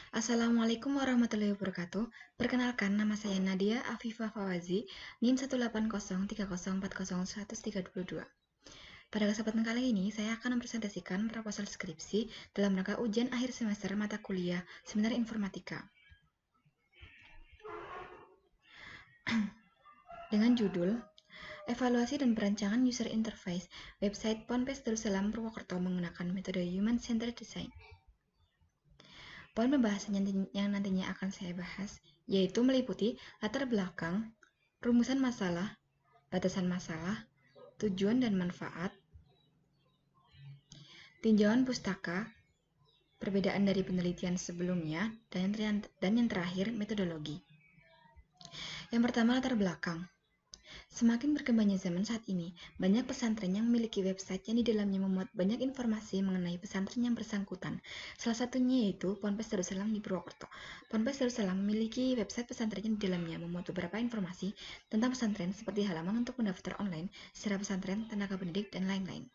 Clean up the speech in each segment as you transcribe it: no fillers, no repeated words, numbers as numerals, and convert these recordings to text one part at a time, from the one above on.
Assalamualaikum warahmatullahi wabarakatuh. Perkenalkan, nama saya Nadia Afifah Fawazi, NIM 18030401322. Pada kesempatan kali ini, saya akan mempresentasikan proposal skripsi dalam rangka ujian akhir semester mata kuliah Seminar Informatika. Dengan judul Evaluasi dan Perancangan User Interface Website Ponpes Darussalam Purwokerto menggunakan metode Human Centered Design. Poin pembahasan yang nantinya akan saya bahas yaitu meliputi latar belakang, rumusan masalah, batasan masalah, tujuan dan manfaat, tinjauan pustaka, perbedaan dari penelitian sebelumnya, dan yang terakhir metodologi. Yang pertama, latar belakang. Semakin berkembangnya zaman saat ini, banyak pesantren yang memiliki website yang di dalamnya memuat banyak informasi mengenai pesantren yang bersangkutan. Salah satunya yaitu Ponpes Darussalam di Purwokerto. Ponpes Darussalam memiliki website pesantren yang di dalamnya memuat beberapa informasi tentang pesantren seperti halaman untuk mendaftar online, sejarah pesantren, tenaga pendidik, dan lain-lain.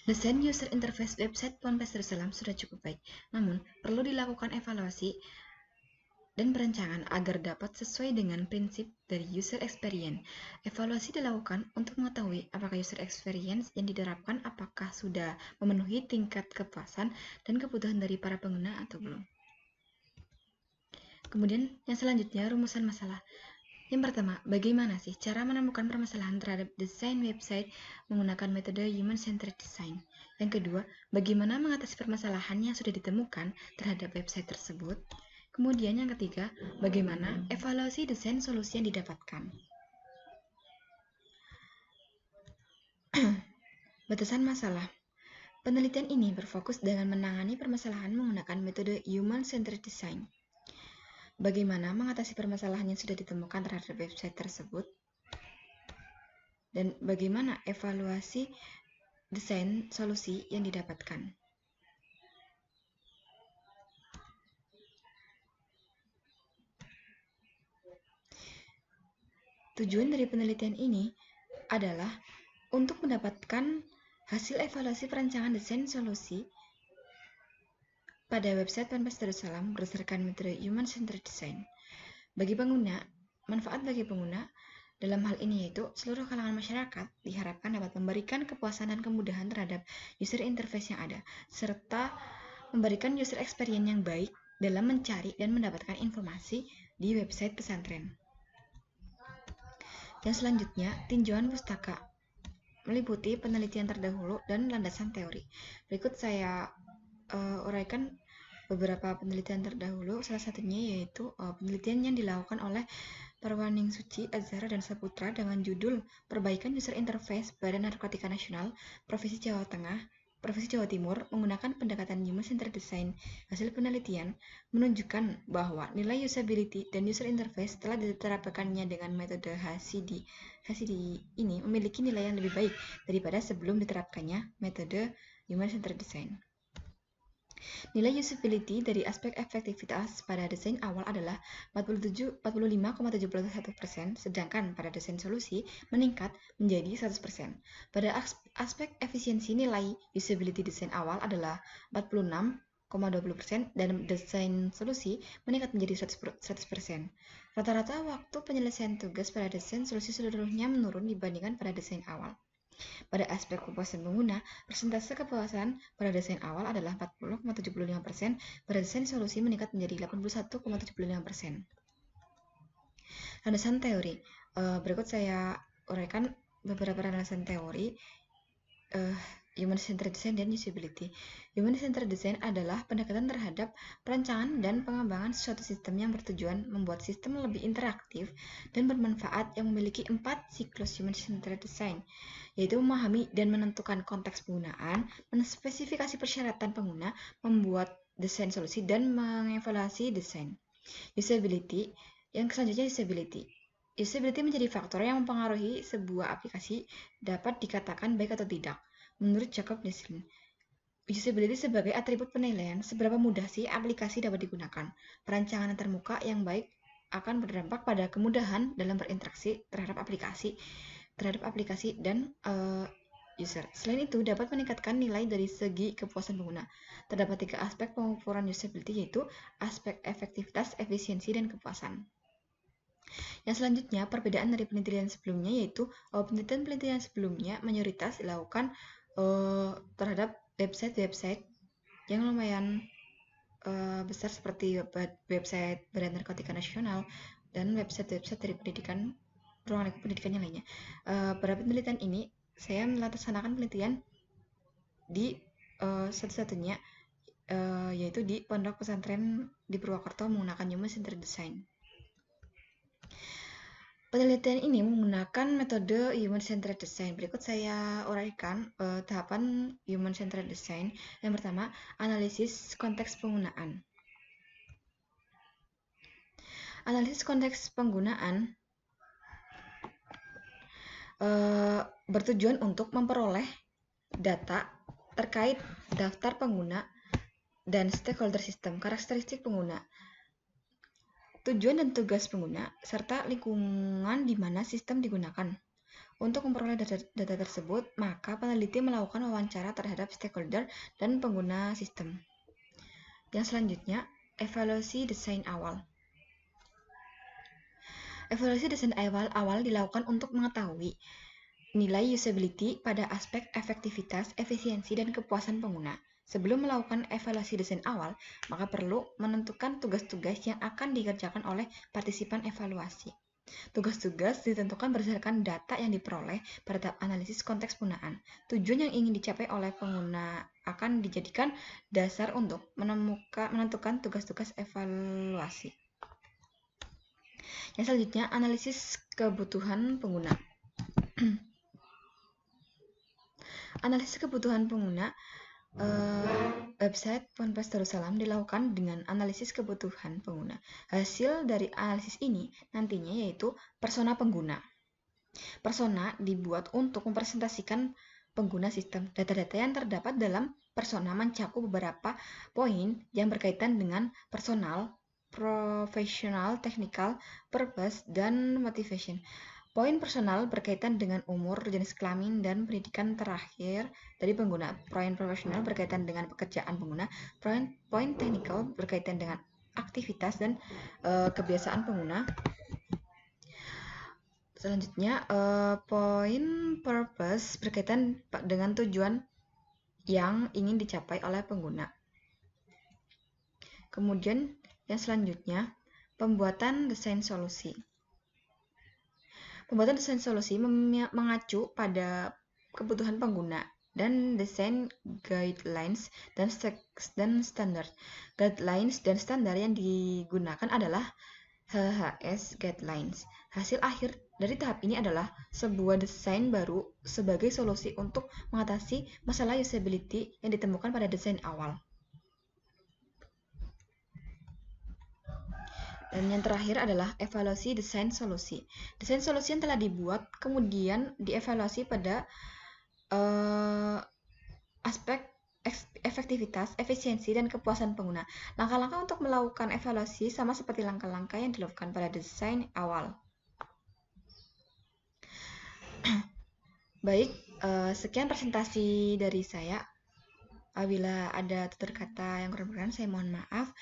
Desain user interface website Ponpes Darussalam sudah cukup baik, namun perlu dilakukan evaluasi dan perancangan agar dapat sesuai dengan prinsip dari user experience. Evaluasi dilakukan untuk mengetahui apakah user experience yang diterapkan apakah sudah memenuhi tingkat kepuasan dan kebutuhan dari para pengguna atau belum. Kemudian yang selanjutnya rumusan masalah. Yang pertama, bagaimana sih cara menemukan permasalahan terhadap desain website menggunakan metode Human Centered Design? Yang kedua, bagaimana mengatasi permasalahan yang sudah ditemukan terhadap website tersebut? Kemudian yang ketiga, bagaimana evaluasi desain solusi yang didapatkan? Batasan masalah. Penelitian ini berfokus dengan menangani permasalahan menggunakan metode Human Centered Design. Bagaimana mengatasi permasalahan yang sudah ditemukan terhadap website tersebut? Dan bagaimana evaluasi desain solusi yang didapatkan? Tujuan dari penelitian ini adalah untuk mendapatkan hasil evaluasi perancangan desain solusi pada website Ponpes Darussalam berdasarkan metode Human Centered Design. Bagi pengguna, manfaat bagi pengguna dalam hal ini yaitu seluruh kalangan masyarakat diharapkan dapat memberikan kepuasan dan kemudahan terhadap user interface yang ada, serta memberikan user experience yang baik dalam mencari dan mendapatkan informasi di website pesantren. Yang selanjutnya, tinjauan pustaka meliputi penelitian terdahulu dan landasan teori. Berikut saya uraikan beberapa penelitian terdahulu, salah satunya yaitu penelitian yang dilakukan oleh Parwaning Suci, Azhara, dan Saputra dengan judul Perbaikan User Interface Badan Narkotika Nasional, Provinsi Jawa Tengah, Provinsi Jawa Timur menggunakan pendekatan Human Centered Design. Hasil penelitian menunjukkan bahwa nilai usability dan user interface telah diterapkannya dengan metode HCD ini memiliki nilai yang lebih baik daripada sebelum diterapkannya metode Human Centered Design. Nilai usability dari aspek efektivitas pada desain awal adalah 45,71%, sedangkan pada desain solusi meningkat menjadi 100%. Pada aspek efisiensi, nilai usability desain awal adalah 46,20% dan desain solusi meningkat menjadi 100%. Rata-rata waktu penyelesaian tugas pada desain solusi seluruhnya menurun dibandingkan pada desain awal. Pada aspek kepuasan pengguna, persentase kepuasan pada desain awal adalah 40,75%, pada desain solusi meningkat menjadi 81,75%. Landasan teori. Berikut saya uraikan beberapa landasan teori Human Centered Design dan Usability. Human Centered Design adalah pendekatan terhadap perancangan dan pengembangan suatu sistem yang bertujuan membuat sistem lebih interaktif dan bermanfaat yang memiliki 4 siklus Human Centered Design, yaitu memahami dan menentukan konteks penggunaan, menspesifikasi persyaratan pengguna, membuat desain solusi, dan mengevaluasi desain. Usability. Yang selanjutnya usability. Usability menjadi faktor yang mempengaruhi sebuah aplikasi dapat dikatakan baik atau tidak. Menurut Jacob Neslin, usability sebagai atribut penilaian seberapa mudah sih aplikasi dapat digunakan. Perancangan antarmuka yang baik akan berdampak pada kemudahan dalam berinteraksi terhadap aplikasi dan user. Selain itu, dapat meningkatkan nilai dari segi kepuasan pengguna. Terdapat 3 aspek pengukuran usability, yaitu aspek efektivitas, efisiensi, dan kepuasan. Yang selanjutnya, perbedaan dari penelitian sebelumnya, yaitu penelitian sebelumnya mayoritas dilakukan terhadap website-website yang lumayan besar seperti website Badan Narkotika Nasional dan website-website dari pendidikan, ruang lingkup pendidikan yang lainnya. Pada penelitian ini, saya melaksanakan penelitian di satu-satunya, yaitu di Pondok Pesantren di Purwokerto menggunakan Human Centered Design. Penelitian ini menggunakan metode Human Centered Design. Berikut saya uraikan tahapan Human Centered Design. Yang pertama, analisis konteks penggunaan. Analisis konteks penggunaan bertujuan untuk memperoleh data terkait daftar pengguna dan stakeholder sistem, karakteristik pengguna, tujuan dan tugas pengguna, serta lingkungan di mana sistem digunakan. Untuk memperoleh data tersebut, maka peneliti melakukan wawancara terhadap stakeholder dan pengguna sistem. Yang selanjutnya, evaluasi desain awal. Evaluasi desain awal dilakukan untuk mengetahui nilai usability pada aspek efektivitas, efisiensi, dan kepuasan pengguna. Sebelum melakukan evaluasi desain awal, maka perlu menentukan tugas-tugas yang akan dikerjakan oleh partisipan evaluasi. Tugas-tugas ditentukan berdasarkan data yang diperoleh pada tahap analisis konteks penggunaan. Tujuan yang ingin dicapai oleh pengguna akan dijadikan dasar untuk menentukan tugas-tugas evaluasi. Yang selanjutnya, analisis kebutuhan pengguna. Analisis kebutuhan pengguna website Ponpes Darussalam dilakukan dengan analisis kebutuhan pengguna. Hasil dari analisis ini nantinya yaitu persona pengguna. Persona dibuat untuk mempresentasikan pengguna sistem. Data-data yang terdapat dalam persona mencakup beberapa poin yang berkaitan dengan personal, profesional, technical, purpose, dan motivation. Poin personal berkaitan dengan umur, jenis kelamin, dan pendidikan terakhir dari pengguna. Poin profesional berkaitan dengan pekerjaan pengguna. Poin technical berkaitan dengan aktivitas dan kebiasaan pengguna. Selanjutnya, poin purpose berkaitan dengan tujuan yang ingin dicapai oleh pengguna. Kemudian yang selanjutnya, pembuatan desain solusi. Pembuatan desain solusi mengacu pada kebutuhan pengguna dan desain guidelines dan standar. Guidelines dan standar yang digunakan adalah HHS Guidelines. Hasil akhir dari tahap ini adalah sebuah desain baru sebagai solusi untuk mengatasi masalah usability yang ditemukan pada desain awal. Dan yang terakhir adalah evaluasi desain solusi. Desain solusi yang telah dibuat kemudian dievaluasi pada aspek efektivitas, efisiensi, dan kepuasan pengguna. Langkah-langkah untuk melakukan evaluasi sama seperti langkah-langkah yang dilakukan pada desain awal. Baik, sekian presentasi dari saya. Apabila ada tutur kata yang kurang berkenan, saya mohon maaf.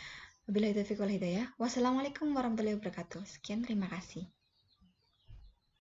Wabillahi taufiq wal hidayah. Wassalamualaikum warahmatullahi wabarakatuh. Sekian, terima kasih.